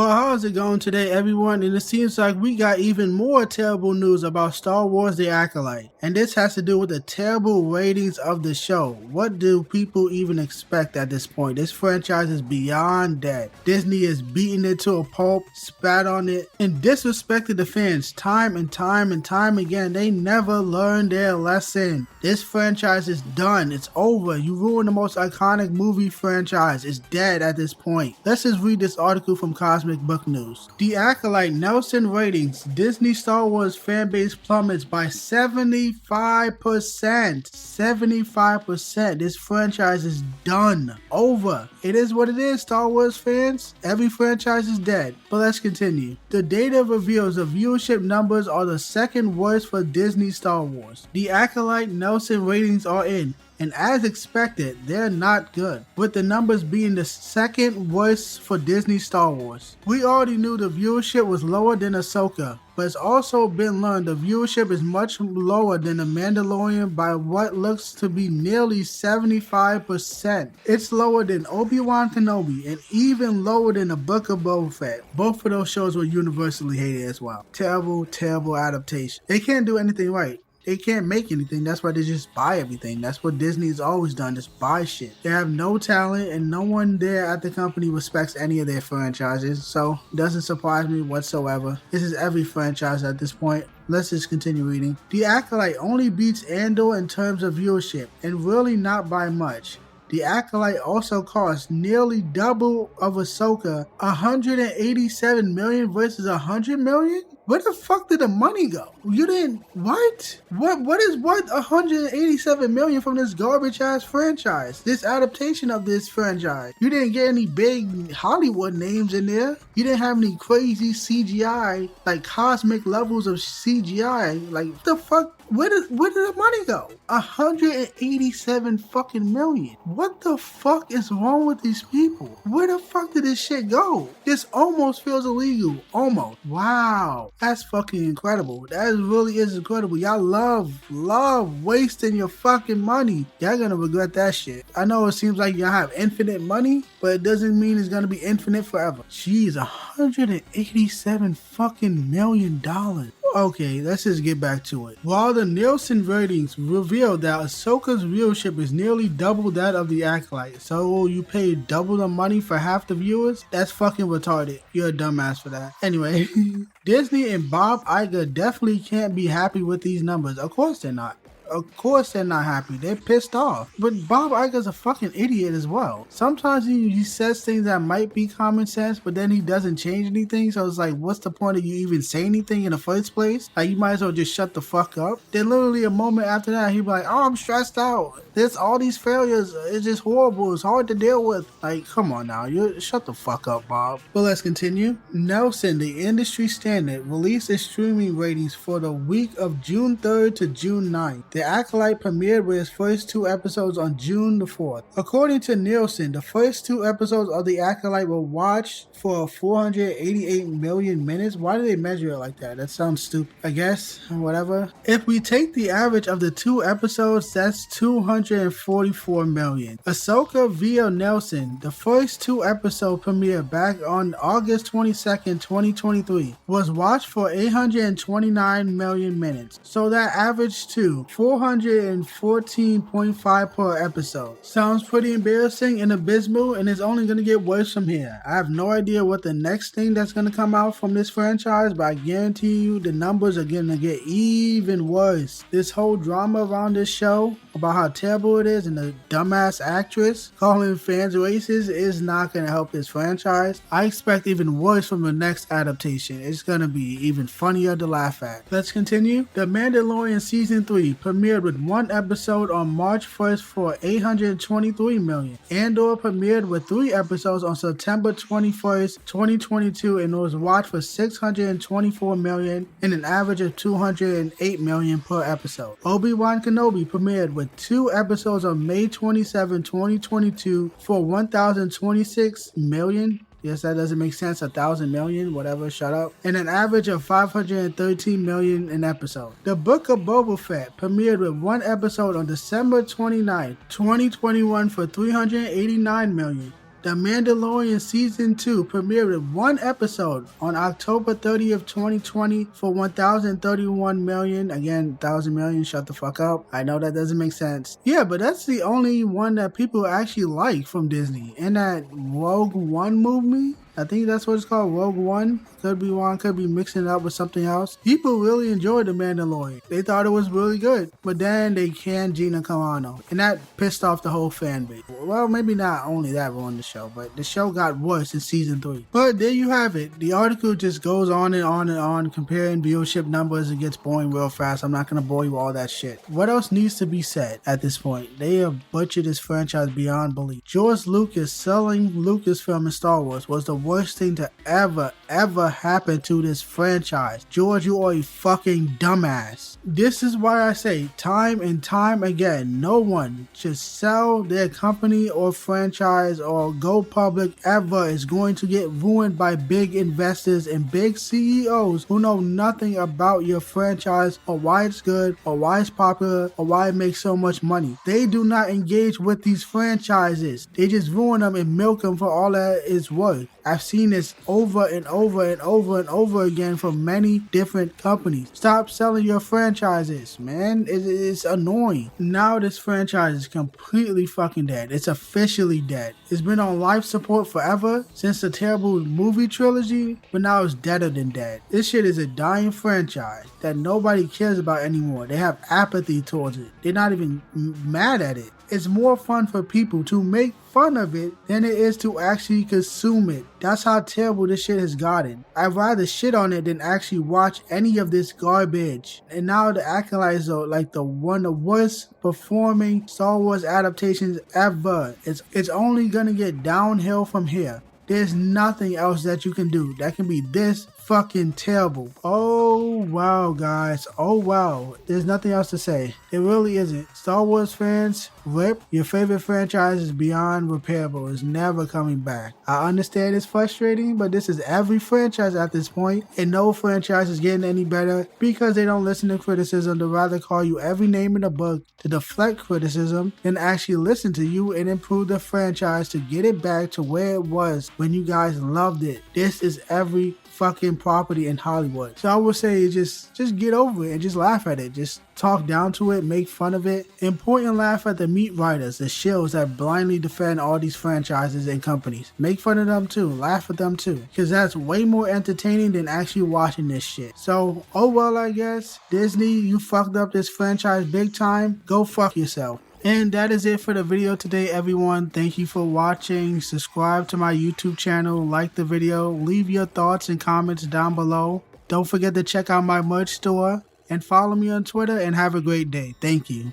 Well, how's it going today, everyone? And it seems like we got even more terrible news about Star Wars The Acolyte. And this has to do with the terrible ratings of the show. What do people even expect at this point? This franchise is beyond dead. Disney is beating it to a pulp, spat on it, and disrespected the fans time and time again. They never learned their lesson. This franchise is done. It's over. You ruined the most iconic movie franchise. It's dead at this point. Let's just read this article from Cosmic Book News. The Acolyte Nelson ratings. Disney Star Wars fanbase plummets by 75%. 75%. This franchise is done. Over. It is what it is, Star Wars fans. Every franchise is dead. But let's continue. The data reveals the viewership numbers are the second worst for Disney Star Wars. The Acolyte Nelson ratings are in. And as expected, they're not good, with the numbers being the second worst for Disney Star Wars. We already knew the viewership was lower than Ahsoka, but it's also been learned the viewership is much lower than The Mandalorian by what looks to be nearly 75%. It's lower than Obi-Wan Kenobi and even lower than The Book of Boba Fett. Both of those shows were universally hated as well. Terrible, terrible adaptation. They can't do anything right. They can't make anything. That's why they just buy everything. That's what Disney's always done, just buy shit. They have no talent and no one there at the company respects any of their franchises, so it doesn't surprise me whatsoever. This is every franchise at this point. Let's just continue reading. The Acolyte only beats Andor in terms of viewership, and really not by much. The Acolyte also cost nearly double of Ahsoka, 187 million versus 100 million? Where the fuck did the money go? You didn't, what? What is worth 187 million from this garbage ass franchise? This adaptation of this franchise. You didn't get any big Hollywood names in there. You didn't have any crazy CGI, like cosmic levels of CGI. Like, what the fuck? Where did the money go? 187 fucking million. What the fuck is wrong with these people? Where the fuck did this shit go? This almost feels illegal. Almost. Wow. That's fucking incredible. That really is incredible. Y'all love wasting your fucking money. Y'all gonna regret that shit. I know it seems like y'all have infinite money, but it doesn't mean it's gonna be infinite forever. Jeez, 187 fucking $million. Okay, let's just get back to it. While the Nielsen ratings reveal that Ahsoka's viewership is nearly double that of the Acolyte, so you pay double the money for half the viewers? That's fucking retarded. You're a dumbass for that. Anyway, Disney and Bob Iger definitely can't be happy with these numbers. Of course they're not. Of course they're not happy. They're pissed off. But Bob Iger's a fucking idiot as well. Sometimes he says things that might be common sense, but then he doesn't change anything. So it's like, what's the point of you even saying anything in the first place? Like, you might as well just shut the fuck up. Then literally a moment after that, he'd be like, oh, I'm stressed out. There's all these failures. It's just horrible. It's hard to deal with. Like, come on now. You shut the fuck up, Bob. But let's continue. Nelson, the industry standard, released its streaming ratings for the week of June 3rd to June 9th. The Acolyte premiered with its first two episodes on June the 4th. According to Nielsen, the first two episodes of The Acolyte were watched for 488 million minutes. Why do they measure it like that? That sounds stupid. I guess, whatever. If we take the average of the two episodes, that's 244 million. Ahsoka via Nelson, the first two episodes premiered back on August 22nd, 2023, was watched for 829 million minutes. So that averaged to 414.5 per episode. Sounds pretty embarrassing and abysmal, and it's only going to get worse from here. I have no idea what the next thing that's going to come out from this franchise, but I guarantee you the numbers are going to get even worse. This whole drama around this show about how terrible it is and the dumbass actress calling fans racist is not going to help this franchise. I expect even worse from the next adaptation. It's going to be even funnier to laugh at. Let's continue. The Mandalorian Season 3 premiered with one episode on March 1st for 823 million. Andor premiered with 3 episodes on September 21st, 2022 and was watched for 624 million and an average of 208 million per episode. Obi-Wan Kenobi premiered with 2 episodes on May 27, 2022 for 1,026 million. Yes, that doesn't make sense. 1,000 million, whatever, shut up. And an average of 513 million an episode. The Book of Boba Fett premiered with 1 episode on December 29, 2021 for 389 million. The Mandalorian Season 2 premiered with one episode on October 30th, 2020 for 1,031 million. Again, 1,000 million, shut the fuck up. I know that doesn't make sense. Yeah, but that's the only one that people actually like from Disney. And that Rogue One movie, I think that's what it's called, Rogue One. Could be one, could be mixing it up with something else. People really enjoyed The Mandalorian. They thought it was really good. But then they canned Gina Carano. And that pissed off the whole fan base. Well, maybe not only that ruined the show, but the show got worse in season 3. But there you have it. The article just goes on and on and on, comparing viewership numbers. It gets boring real fast. I'm not going to bore you with all that shit. What else needs to be said at this point? They have butchered this franchise beyond belief. George Lucas selling Lucasfilm and Star Wars was the worst thing to ever happen to this franchise. George, you are a fucking dumbass. This is why I say time and time again, no one should sell their company or franchise or go public ever. Is going to get ruined by big investors and big CEOs who know nothing about your franchise or why it's good or why it's popular or why it makes so much money. They do not engage with these franchises. They just ruin them and milk them for all that it's worth. I've seen this over and over and over and over again from many different companies. Stop selling your franchises, man. It's annoying. Now this franchise is completely fucking dead. It's officially dead. It's been on life support forever since the terrible movie trilogy, but now it's deader than dead. This shit is a dying franchise that nobody cares about anymore. They have apathy towards it. They're not even mad at it. It's more fun for people to make fun of it than it is to actually consume it. That's how terrible this shit has gotten. I'd rather shit on it than actually watch any of this garbage. And now the Acolyte are like one of the worst performing Star Wars adaptations ever. It's only gonna get downhill from here. There's nothing else that you can do that can be this fucking terrible. Oh wow, guys. Oh wow. There's nothing else to say. It really isn't. Star Wars fans, RIP. Your favorite franchise is beyond repairable. It's never coming back. I understand it's frustrating, but this is every franchise at this point, and no franchise is getting any better because they don't listen to criticism. They'd rather call you every name in the book to deflect criticism than actually listen to you and improve the franchise to get it back to where it was when you guys loved it. This is every fucking property in Hollywood. So I would say just get over it and just laugh at it. Just talk down to it, make fun of it. Important, laugh at the meat writers, the shills that blindly defend all these franchises and companies. Make fun of them too, laugh at them too, because that's way more entertaining than actually watching this shit. So, oh well, I guess. Disney, you fucked up this franchise big time. Go fuck yourself. And that is it for the video today, everyone. Thank you for watching. Subscribe to my YouTube channel, like the video, leave your thoughts and comments down below. Don't forget to check out my merch store and follow me on Twitter, and have a great day. Thank you.